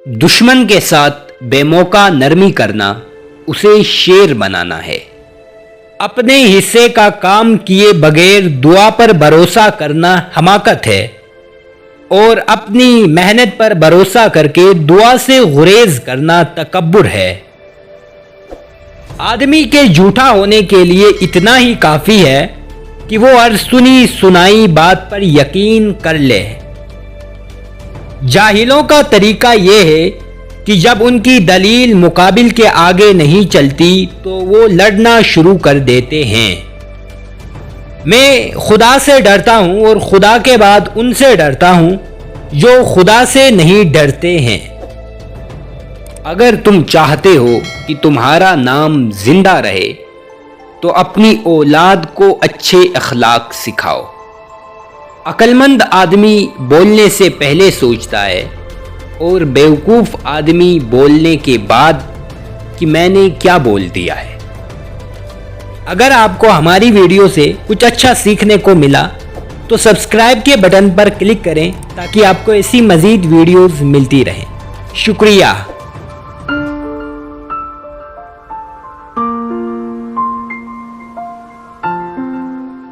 दुश्मन के साथ बेमौका नरमी करना उसे शेर बनाना है। अपने हिस्से का काम किए बगैर दुआ पर भरोसा करना हमाकत है और अपनी मेहनत पर भरोसा करके दुआ से गुरेज करना तकब्बुर है। आदमी के झूठा होने के लिए इतना ही काफ़ी है कि वो हर सुनी सुनाई बात पर यकीन कर ले। जाहिलों का तरीका ये है कि जब उनकी दलील मुकाबिल के आगे नहीं चलती तो वो लड़ना शुरू कर देते हैं। मैं खुदा से डरता हूँ और खुदा के बाद उनसे डरता हूँ जो खुदा से नहीं डरते हैं। अगर तुम चाहते हो कि तुम्हारा नाम जिंदा रहे तो अपनी औलाद को अच्छे अखलाक सिखाओ। अक्लमंद आदमी बोलने से पहले सोचता है और बेवकूफ़ आदमी बोलने के बाद कि मैंने क्या बोल दिया है। अगर आपको हमारी वीडियो से कुछ अच्छा सीखने को मिला तो सब्सक्राइब के बटन पर क्लिक करें ताकि आपको ऐसी मज़ीद वीडियोज़ मिलती रहें। शुक्रिया।